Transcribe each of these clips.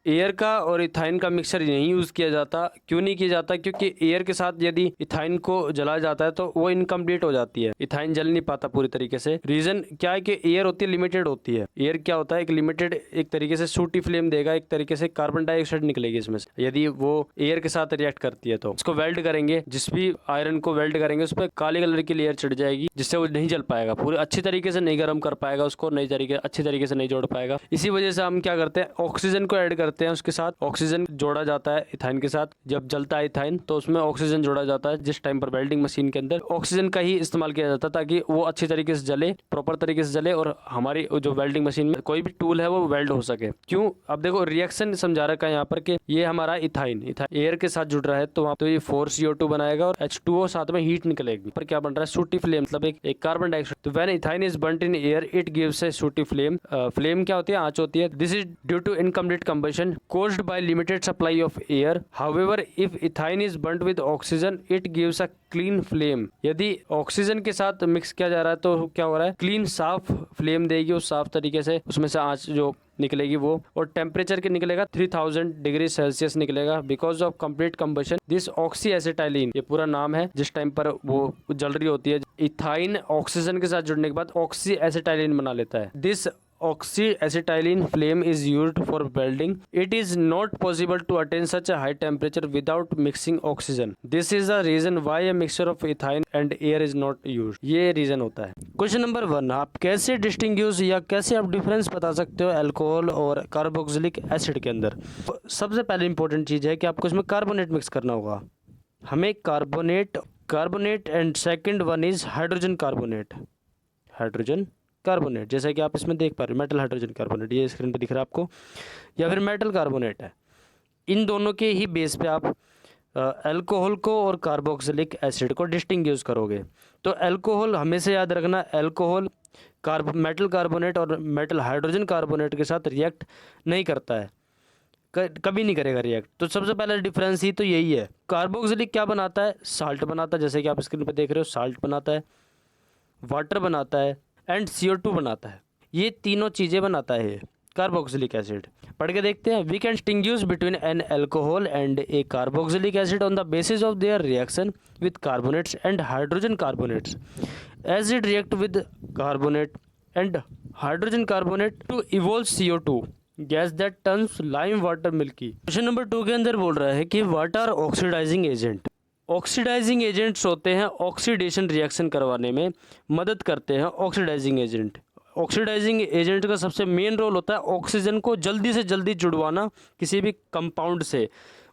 Air का और ethyne का मिक्सचर नहीं यूज़ किया जाता। क्यों नहीं किया जाता? क्योंकि एयर के साथ यदि इथाइन को जलाया जाता है तो वो इनकम्प्लीट हो जाती है, इथाइन जल नहीं पाता पूरी तरीके से। रीज़न क्या है कि एयर होती है लिमिटेड होती है। एयर क्या होता है, एक लिमिटेड एक तरीके से सूटी फ्लेम देगा, एक तरीके से कार्बन डाइऑक्साइड निकलेगी इसमें से यदि वो एयर के साथ रिएक्ट करती है। तो इसको वेल्ड करेंगे, जिस भी आयरन को वेल्ड करेंगे उस पर काले कलर की लेयर चढ़ जाएगी, जिससे वो नहीं जल पाएगा, पूरे अच्छी तरीके से नहीं गर्म कर पाएगा उसको, अच्छी तरीके से नहीं जोड़ पाएगा। इसी वजह से हम क्या करते हैं, ऑक्सीजन को ऐड करते हैं, उसके साथ ऑक्सीजन जोड़ा जाता है इथाइन के साथ। जब जलता है इथाइन तो उसमें ऑक्सीजन जोड़ा जाता है, जिस टाइम पर वेल्डिंग मशीन के अंदर ऑक्सीजन का ही इस्तेमाल किया जाता है ताकि वो अच्छी तरीके से जले, प्रॉपर तरीके से जले और हमारी जो वेल्डिंग मशीन में कोई भी टूल है वो वेल्ड हो सके। क्यों? अब देखो रिएक्शन समझा रखा है यहाँ पर कि ये हमारा इथाइन एयर के साथ जुड़ रहा है तो वहाँ तो ये 4CO2 बनाएगा और H2O साथ में हीट निकलेगी। पर क्या बन रहा है, सूटी फ्लेम, मतलब एक कार्बन डाइऑक्साइड। तो when ethyne is burnt in air it gives a sooty flame. Flame क्या होती है, आंच होती है। This is due to incomplete combustion caused by limited supply of air. However if ethyne is burnt with oxygen it gives a clean flame. यदि oxygen के साथ mix किया जा रहा है तो क्या हो रहा है, क्लीन साफ फ्लेम देगी, उस साफ तरीके से उसमें से आंच जो निकलेगी वो, और टेम्परेचर के निकलेगा 3000 डिग्री सेल्सियस निकलेगा because of complete combustion. This oxy acetylene, ये पूरा नाम है, जिस टाइम पर वो जल रही होती है इथाइन ऑक्सीजन के साथ जुड़ने के बाद ऑक्सी एसिटाइलिन बना लेता है। This oxy acetylene flame is used for welding. It is not possible to attain such a high temperature without mixing oxygen. This is the reason why a mixture of ethyne and air is not used. ये reason होता है। Question number 1, आप कैसे distinguish या कैसे आप difference बता सकते हो अल्कोहल और कार्बोक्सिलिक एसिड के अंदर? सबसे पहले इंपॉर्टेंट चीज है कि आपको इसमें कार्बोनेट मिक्स करना होगा, हमें carbonate and second one is hydrogen carbonate, जैसा कि आप इसमें देख पा रहे हो, मेटल हाइड्रोजन कार्बोनेट, ये स्क्रीन पे दिख रहा है आपको, या फिर मेटल कार्बोनेट है। इन दोनों के ही बेस पे आप अल्कोहल को और कार्बोक्सिलिक एसिड को डिस्टिंग्विश करोगे। तो अल्कोहल हमेशा याद रखना, अल्कोहल मेटल कार्बोनेट और मेटल हाइड्रोजन कार्बोनेट के साथ रिएक्ट नहीं करता है, कभी नहीं करेगा रिएक्ट। तो सबसे पहला डिफरेंस ही तो यही है। कार्बोक्सिलिक क्या बनाता है, साल्ट बनाता है, जैसे कि आप स्क्रीन पे देख रहे हो, साल्ट बनाता है, वाटर बनाता है एंड CO2 बनाता है। ये तीनों चीज़ें बनाता है कार्बोक्सिलिक एसिड। पढ़ के देखते हैं। We can distinguish between an alcohol and a carboxylic acid on the basis of their reaction with carbonates and hydrogen carbonates. Acid react with carbonate and hydrogen carbonate to evolve CO2 gas that turns lime water milky. Question number 2 के अंदर बोल रहा है कि what are oxidising agent. Oxidising agents होते हैं oxidation reaction करवाने में मदद करते हैं ऑक्सीडाइजिंग एजेंट। ऑक्सीडाइजिंग एजेंट का सबसे मेन रोल होता है ऑक्सीजन को जल्दी से जल्दी जुड़वाना किसी भी कंपाउंड से।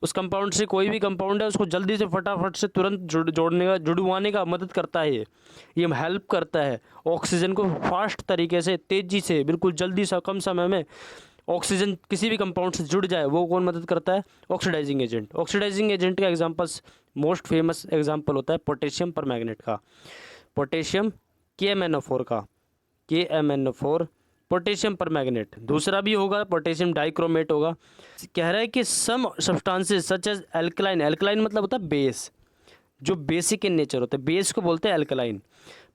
उस कंपाउंड से कोई भी कंपाउंड है उसको जल्दी से फटाफट से तुरंत जुड़वाने का मदद करता है। ये हेल्प करता है ऑक्सीजन को फास्ट तरीके से, तेज़ी से, बिल्कुल जल्दी से, कम समय में ऑक्सीजन किसी भी कंपाउंड से जुड़ जाए, वो कौन मदद करता है, ऑक्सीडाइजिंग एजेंट। ऑक्सीडाइजिंग एजेंट का एग्जांपल्स, मोस्ट फेमस एग्जांपल होता है पोटेशियम परमैंगनेट का, पोटेशियम KMnO4 का, KMnO4 पोटेशियम परमैंगनेट। दूसरा भी होगा पोटेशियम डाइक्रोमेट होगा। कह रहा है कि some substances such as alkaline, alkaline मतलब होता है बेस, जो बेसिक इन नेचर होते हैं, बेस को बोलते हैं एल्कलाइन,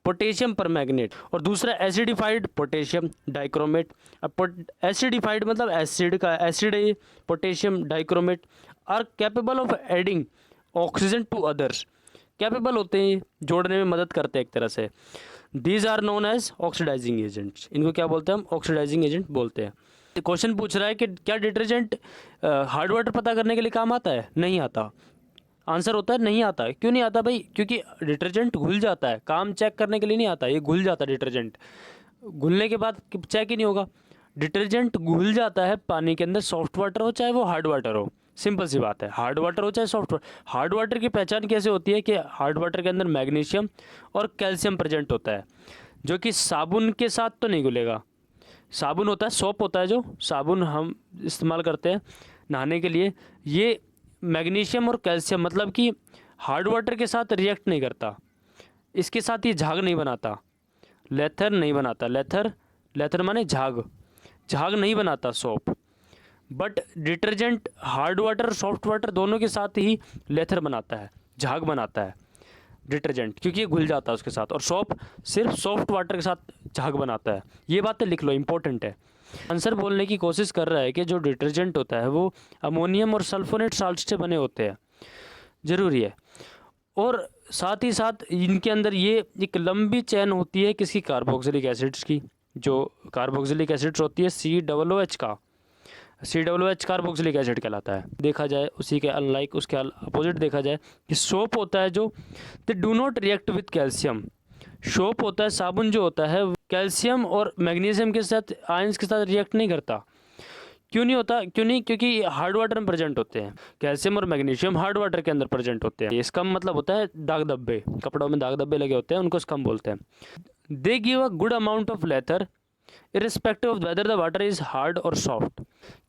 पोटेशियम परमैंगनेट। और दूसरा एसिडिफाइड पोटेशियम डाइक्रोमेट। अब एसिडिफाइड मतलब एसिड का एसिड है, potassium dichromate are capable of adding oxygen to others, capable होते हैं, जोड़ने में मदद करते हैं एक तरह से। These are known as oxidising agents. इनको क्या बोलते हैं हम, ऑक्सीडाइजिंग एजेंट बोलते हैं। क्वेश्चन पूछ रहा है कि क्या डिटर्जेंट हार्ड वाटर पता करने के लिए काम आता है? नहीं आता। आंसर होता है नहीं आता है। क्यों नहीं आता भाई? क्योंकि डिटर्जेंट घुल जाता है, काम चेक करने के लिए नहीं आता, ये घुल जाता है डिटर्जेंट। घुलने के बाद चेक ही नहीं होगा। डिटर्जेंट घुल जाता है पानी के अंदर, सॉफ्ट वाटर हो चाहे वो हार्ड वाटर हो, सिंपल सी बात है, हार्ड वाटर हो चाहे सॉफ्ट वाटर। हार्ड वाटर की पहचान कैसे होती है कि हार्ड वाटर के अंदर मैग्नीशियम और कैल्शियम प्रेजेंट होता है, जो कि साबुन के साथ तो नहीं घुलेगा। साबुन होता है, सोप होता है, जो साबुन हम इस्तेमाल करते हैं नहाने के लिए, ये मैग्नीशियम और कैल्शियम मतलब कि हार्ड वाटर के साथ रिएक्ट नहीं करता, इसके साथ ये झाग नहीं बनाता, लेथर नहीं बनाता। लेथर माने झाग नहीं बनाता soap. But detergent hard water soft water दोनों के साथ ही लेथर बनाता है, झाग बनाता है डिटर्जेंट, क्योंकि ये घुल जाता है उसके साथ। और सोप सिर्फ सॉफ्ट वाटर के साथ झाग बनाता है। ये बातें लिख लो, इंपॉर्टेंट है। आंसर बोलने की कोशिश कर रहा है कि जो डिटर्जेंट होता है वो अमोनियम और सल्फोनेट साल्ट से बने होते हैं, ज़रूरी है। और साथ ही साथ इनके अंदर ये एक लंबी चेन होती है किसकी, कार्बोक्सिलिक एसिड्स की। जो कार्बोक्सिलिक एसिड्स होती है COOH का, COOH कार्बोक्सिलिक एसिड कहलाता है। देखा जाए उसी के अनलाइक उसके अपोजिट देखा जाए कि सोप होता है जो, they do not react with calcium. Soap होता है, साबुन जो होता है, कैल्शियम और मैग्नीशियम के साथ, आयंस के साथ रिएक्ट नहीं करता। क्यों नहीं होता, क्यों नहीं? क्योंकि हार्ड वाटर में प्रेजेंट होते हैं। कैल्शियम और मैग्नीशियम हार्ड वाटर के अंदर प्रेजेंट होते हैं। इसका मतलब होता है दाग धब्बे, कपड़ों में दाग धब्बे लगे होते हैं, उनको स्कम बोलते हैं। They give a good amount of लेथर irrespective of weather the water is hard और सॉफ्ट।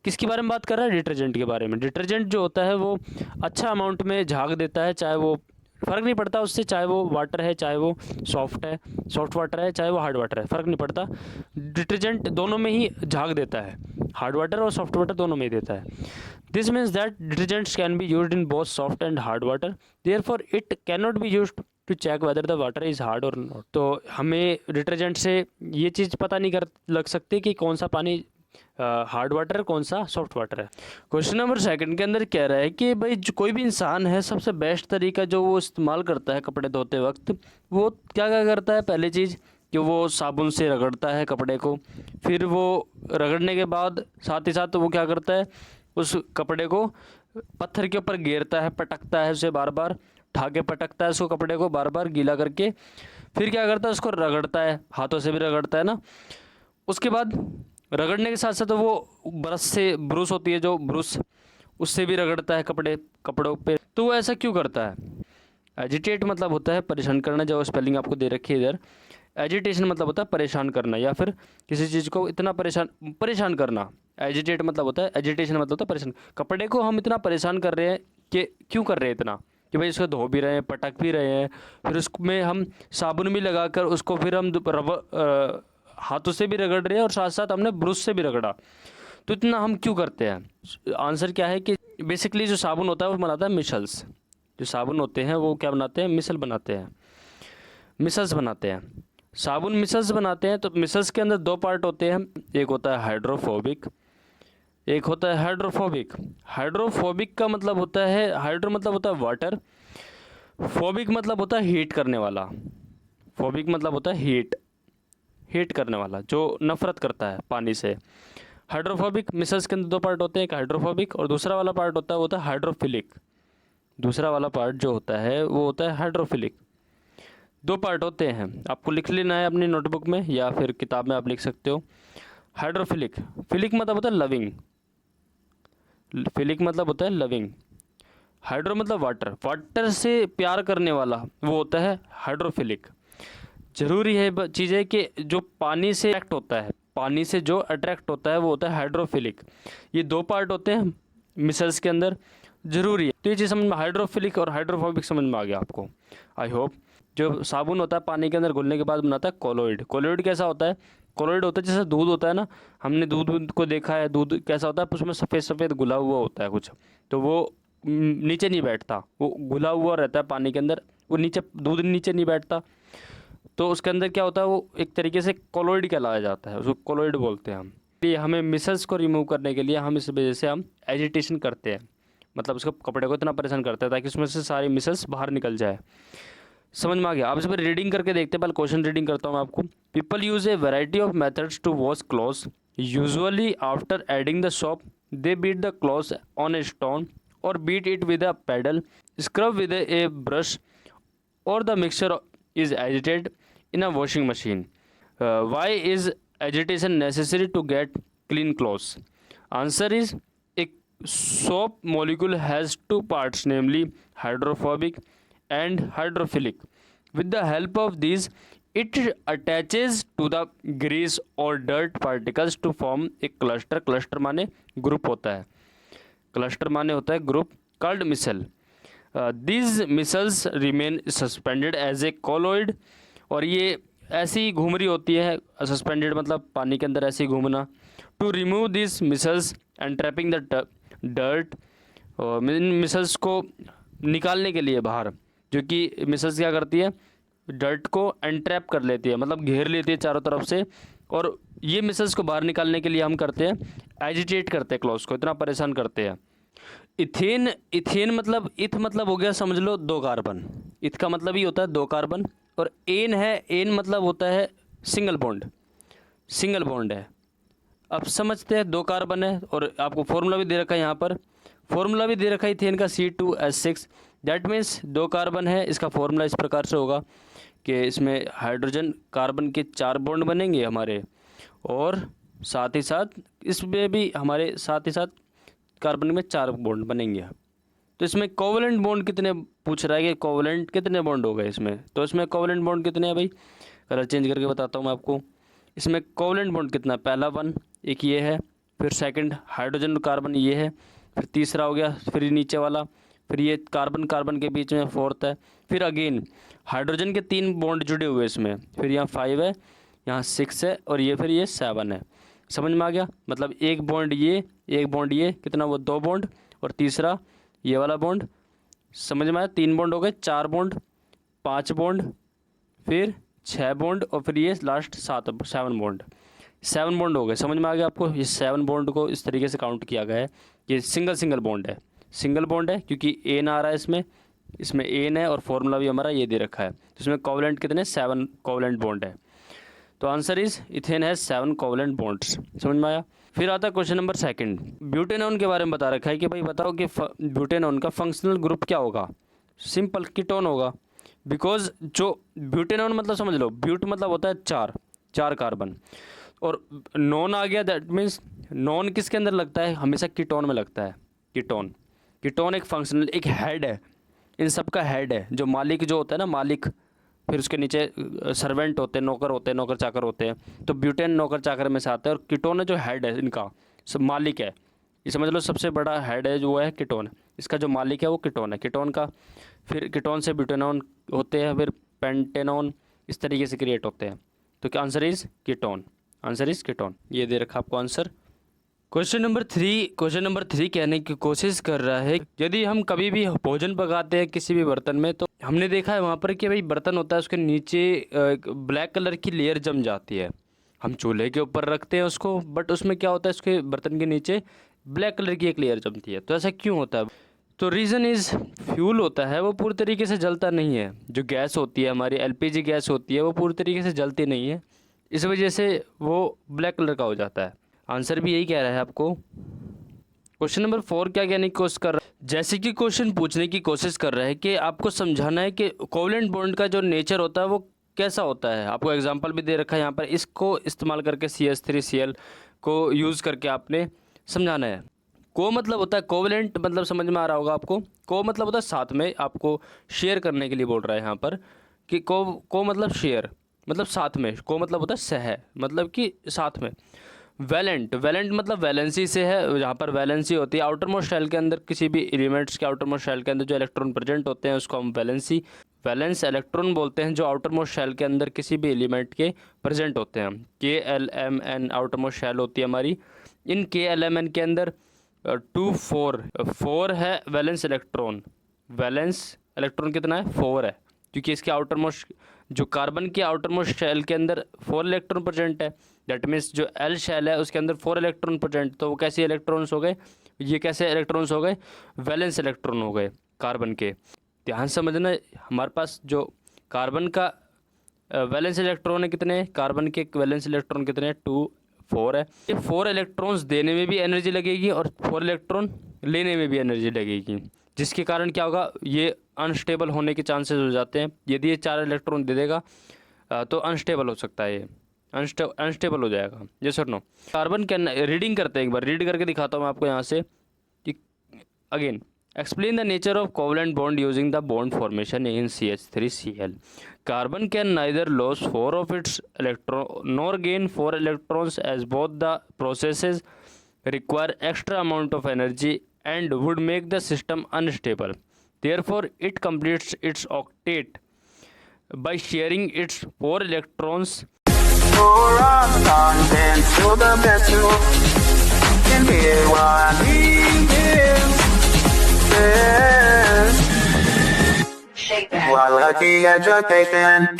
किसके बारे में बात कर रहा है? डिटर्जेंट के बारे में। डिटर्जेंट जो होता है वो अच्छा अमाउंट में झाग देता है, चाहे वो फ़र्क नहीं पड़ता उससे, चाहे वो वाटर है, चाहे वो सॉफ्ट है, सॉफ्ट वाटर है, चाहे वो हार्ड वाटर है, फ़र्क नहीं पड़ता। डिटर्जेंट दोनों में ही झाग देता है, हार्ड वाटर और सॉफ्ट वाटर दोनों में ही देता है। This means that detergents can be used in both soft and hard water, therefore it can not be used to check whether the water is hard और नॉट। तो हमें detergent से ये चीज़ पता नहीं कर लग सकती कि कौन सा पानी हार्ड वाटर है, कौन सा सॉफ्ट वाटर है। क्वेश्चन नंबर 2 के अंदर कह रहा है कि भाई जो कोई भी इंसान है, सबसे बेस्ट तरीका जो वो इस्तेमाल करता है कपड़े धोते वक्त, वो क्या क्या करता है? पहली चीज़ कि वो साबुन से रगड़ता है कपड़े को, फिर वो रगड़ने के बाद साथ ही साथ वो क्या करता है, उस कपड़े को पत्थर के ऊपर घेरता है, पटकता है उसे बार बार, उठा के पटकता है उसको, कपड़े को बार बार गीला करके, फिर क्या करता है उसको रगड़ता है, हाथों से भी रगड़ता है ना। उसके बाद रगड़ने के साथ साथ वो ब्रश से, ब्रुश होती है जो ब्रुश, उससे भी रगड़ता है कपड़ों पे। तो वो ऐसा क्यों करता है? एजिटेट मतलब होता है परेशान करना, जो स्पेलिंग आपको दे रखी है इधर। एजिटेशन मतलब होता है परेशान करना, या फिर किसी चीज़ को इतना परेशान करना। एजिटेट मतलब होता है, एजिटेशन मतलब होता है परेशान। कपड़े को हम इतना परेशान कर रहे हैं कि क्यों कर रहे हैं इतना, कि भाई इसको धो भी रहे हैं, पटक भी रहे हैं, फिर उसमें हम साबुन भी लगाकर उसको फिर हम हाथों से भी रगड़ रहे हैं और साथ साथ हमने ब्रश से भी रगड़ा। तो इतना हम क्यों करते हैं? आंसर क्या है कि बेसिकली जो साबुन होता है वो बनाता है मिसल्स। जो साबुन होते हैं वो क्या बनाते हैं? मिसल बनाते हैं, मिसल्स बनाते हैं। साबुन मिसल्स बनाते हैं। तो मिसल्स के अंदर 2 पार्ट होते हैं, एक होता है हाइड्रोफोबिक, एक होता है हाइड्रोफोबिक। हाइड्रोफोबिक का मतलब होता है, हाइड्रो मतलब होता है वाटर, फोबिक मतलब होता है हीट करने वाला। फोबिक मतलब होता है हीट करने वाला, जो नफरत करता है पानी से। हाइड्रोफोबिक मिसल्स के अंदर 2 पार्ट होते हैं, एक हाइड्रोफोबिक और दूसरा वाला पार्ट होता है वो होता है हाइड्रोफिलिक। दूसरा वाला पार्ट जो होता है वो होता है हाइड्रोफिलिक। 2 पार्ट होते हैं, आपको लिख लेना है अपनी नोटबुक में या फिर किताब में आप लिख सकते हो। हाइड्रोफिलिक, फिलिक मतलब होता है लविंग, फिलिक मतलब होता है लविंग। हाइड्रो मतलब वाटर, वाटर से प्यार करने वाला वो होता है हाइड्रोफिलिक। ज़रूरी है चीज़ है कि जो पानी से अट्रैक्ट होता है, पानी से जो अट्रैक्ट होता है वो होता है हाइड्रोफिलिक। ये 2 पार्ट होते हैं मिसल्स के अंदर, ज़रूरी है। तो ये चीज़ समझ में, हाइड्रोफिलिक और हाइड्रोफोबिक समझ में आ गया आपको, आई होप। जो साबुन होता है पानी के अंदर घुलने के बाद बनाता है कोलोइड। कोलोइड कैसा होता है? कोलोइड होता है जैसे दूध होता है ना, हमने दूध को देखा है, दूध कैसा होता है, उसमें सफ़ेद सफ़ेद घुला हुआ होता है कुछ, तो वो नीचे नहीं बैठता, वो घुला हुआ रहता है पानी के अंदर, वो नीचे, दूध नीचे नहीं बैठता। तो उसके अंदर क्या होता है, वो एक तरीके से कोलोइड कहलाया जाता है, उसको कोलोइड बोलते हैं हम। ये हमें मिसल्स को रिमूव करने के लिए हम इस वजह से हम एजिटेशन करते हैं, मतलब उसको कपड़े को इतना परेशान करते हैं ताकि उसमें से सारी मिसल्स बाहर निकल जाए। समझ में आ गया? आप इस पर रीडिंग करके देखते हैं, पहले क्वेश्चन रीडिंग करता हूँ मैं आपको। People use a variety of methods to wash clothes, usually after adding the soap they beat the clothes on a stone और beat it with a paddle, scrub with a brush और the mixture is agitated in a washing machine. Why is agitation necessary to get clean clothes? Answer is, a soap molecule has 2 parts, namely hydrophobic and hydrophilic. With the help of these, it attaches to the grease or dirt particles to form a cluster. Cluster माने group होता है, cluster माने होता है group, called micelle. These micells remain suspended as a colloid, और ये ऐसी ही घूम रही होती है, सस्पेंडेड मतलब पानी के अंदर ऐसे ही घूमना। To remove this micelles and trapping the dirt, micelles को निकालने के लिए बाहर, जो कि मिसल्स क्या करती है, डर्ट को एंट्रैप कर लेती है, मतलब घेर लेती है चारों तरफ से, और ये मिसल्स को बाहर निकालने के लिए हम करते हैं एजिटेट करते हैं क्लॉज को, इतना परेशान करते हैं। इथेन मतलब इथ मतलब हो गया समझ लो 2 कार्बन, इथ का मतलब ही होता है 2 कार्बन, और एन है, एन मतलब होता है सिंगल बॉन्ड है। अब समझते हैं 2 कार्बन है, और आपको फॉर्मूला भी दे रखा है यहाँ पर, फॉर्मूला भी दे रखा है इथेन का C2H6, दैट मीन्स 2 कार्बन है। इसका फॉर्मूला इस प्रकार से होगा कि इसमें हाइड्रोजन कार्बन के 4 बॉन्ड बनेंगे हमारे, और साथ ही साथ इसमें भी हमारे साथ ही साथ कार्बन में 4 बॉन्ड बनेंगे। तो इसमें कोवलेंट बॉन्ड कितने पूछ रहा है कि कोवलेंट कितने बॉन्ड हो गए इसमें, तो इसमें कोवलेंट बॉन्ड कितने हैं भाई, कलर चेंज करके बताता हूँ मैं आपको। इसमें कोवलेंट बॉन्ड कितना, पहला 1 एक ये है, फिर सेकंड हाइड्रोजन कार्बन ये है, फिर तीसरा हो गया, फिर नीचे वाला, फिर ये कार्बन कार्बन के बीच में 4th है, फिर अगेन हाइड्रोजन के 3 बॉन्ड जुड़े हुए इसमें, फिर यहाँ 5 है, यहाँ 6 है, और ये फिर ये 7 है। समझ में आ गया, मतलब एक बॉन्ड ये कितना, वो 2 बॉन्ड, और तीसरा ये वाला बॉन्ड, समझ में आया, 3 बॉन्ड हो गए, 4 बॉन्ड, 5 बॉन्ड, फिर 6 बॉन्ड, और फिर ये लास्ट 7 बॉन्ड हो गए। समझ में आ गया आपको, ये 7 बॉन्ड को इस तरीके से काउंट किया गया है। ये सिंगल बॉन्ड है क्योंकि एन आ रहा है इसमें एन है, और फॉर्मूला भी हमारा ये दे रखा है। तो इसमें कोवलेंट कितने, 7 कोवलेंट बॉन्ड है। तो answer is ethane has 7 covalent bonds. समझ में आया। फिर आता है क्वेश्चन नंबर 2। ब्यूटेनॉन के बारे में बता रखा है कि भाई बताओ कि ब्यूटेनॉन का फंक्शनल ग्रुप क्या होगा। सिंपल, कीटोन होगा, बिकॉज जो ब्यूटेनॉन मतलब समझ लो, ब्यूट मतलब होता है 4 कार्बन, और नॉन आ गया, दैट मीन्स नॉन किसके अंदर लगता है, हमेशा कीटोन में लगता है। कीटोन एक फंक्शनल, एक हेड है, इन सब का हेड है, जो मालिक जो होता है ना, मालिक, फिर उसके नीचे सर्वेंट होते हैं, नौकर चाकर होते हैं। तो ब्यूटेन नौकर चाकर में से आता है, और कीटोन है जो हेड है, इनका सब मालिक है। ये समझ लो सबसे बड़ा हेड है जो वो है कीटोन, इसका जो मालिक है वो कीटोन है। कीटोन का फिर कीटोन से ब्यूटेनॉन होते हैं, फिर पेंटेनॉन, इस तरीके से क्रिएट होते हैं। तो क्या आंसर इज कीटोन, ये दे रखा आपको आंसर। क्वेश्चन नंबर 3 कहने की कोशिश कर रहा है, यदि हम कभी भी भोजन पकाते हैं किसी भी बर्तन में, तो हमने देखा है वहाँ पर कि भाई बर्तन होता है, उसके नीचे ब्लैक कलर की लेयर जम जाती है। हम चूल्हे के ऊपर रखते हैं उसको, बट उसमें क्या होता है, उसके बर्तन के नीचे ब्लैक कलर की एक लेयर जमती है। तो ऐसा क्यों होता है? तो रीज़न इज़ फ्यूल होता है वो पूरी तरीके से जलता नहीं है। जो गैस होती है हमारी LPG गैस होती है वो पूरी तरीके से जलती नहीं है, इस वजह से वो ब्लैक कलर का हो जाता है। आंसर भी यही कह रहा है आपको। क्वेश्चन नंबर 4 क्या कहने की कोशिश कर रहा है, जैसे कि क्वेश्चन पूछने की कोशिश कर रहा है कि आपको समझाना है कि कोवलेंट बॉन्ड का जो नेचर होता है वो कैसा होता है। आपको एग्जांपल भी दे रखा है यहाँ पर, इसको इस्तेमाल करके CH3Cl को यूज़ करके आपने समझाना है। को मतलब होता है कोवलेंट, मतलब समझ में आ रहा होगा आपको। को मतलब होता है साथ में, आपको शेयर करने के लिए बोल रहा है यहाँ पर कि को मतलब शेयर, मतलब साथ में। को मतलब होता है सह, मतलब कि साथ में। वैलेंट मतलब वैलेंसी से है, जहाँ पर वैलेंसी होती है आउटर मोस्ट शेल के अंदर, किसी भी एलिमेंट्स के आउटर मोस्ट शेल के अंदर जो इलेक्ट्रॉन प्रेजेंट होते हैं उसको हम वैलेंस इलेक्ट्रॉन बोलते हैं, जो आउटर मोस्ट शेल के अंदर किसी भी एलिमेंट के प्रेजेंट होते हैं। KLMN आउटर मोस्ट शेल होती है हमारी। इन KLMN के अंदर 2 4 है वैलेंस इलेक्ट्रॉन कितना है, 4 है, क्योंकि इसके आउटर मोस्ट, जो कार्बन के आउटर मोस्ट शेल के अंदर 4 इलेक्ट्रॉन प्रेजेंट है। दैट मीन्स जो L शेल है उसके अंदर 4 इलेक्ट्रॉन प्रेजेंट, तो वो कैसे इलेक्ट्रॉन्स हो गए, ये कैसे इलेक्ट्रॉन्स हो गए, वैलेंस इलेक्ट्रॉन हो गए कार्बन के। ध्यान समझना, हमारे पास जो कार्बन का वैलेंस इलेक्ट्रॉन है कितने, कार्बन के वैलेंस इलेक्ट्रॉन कितने हैं, 2 4 है। ये 4 इलेक्ट्रॉन्स देने में भी एनर्जी लगेगी और 4 इलेक्ट्रॉन लेने में भी एनर्जी लगेगी, जिसके कारण क्या होगा, ये अनस्टेबल होने के चांसेस हो जाते हैं। यदि ये 4 इलेक्ट्रॉन दे देगा तो अनस्टेबल हो सकता है, ये अनस्टेबल हो जाएगा। यस और नो। कार्बन के रीडिंग करते हैं, एक बार रीड करके दिखाता हूँ मैं आपको यहाँ से कि again explain the nature of covalent bond using the bond formation in CH3Cl. Carbon can neither lose 4 of its electron nor gain 4 electrons, as both the processes require extra amount of energy and would make the system unstable. Therefore, it completes its octet by sharing its 4 electrons. While at the edge of Satan.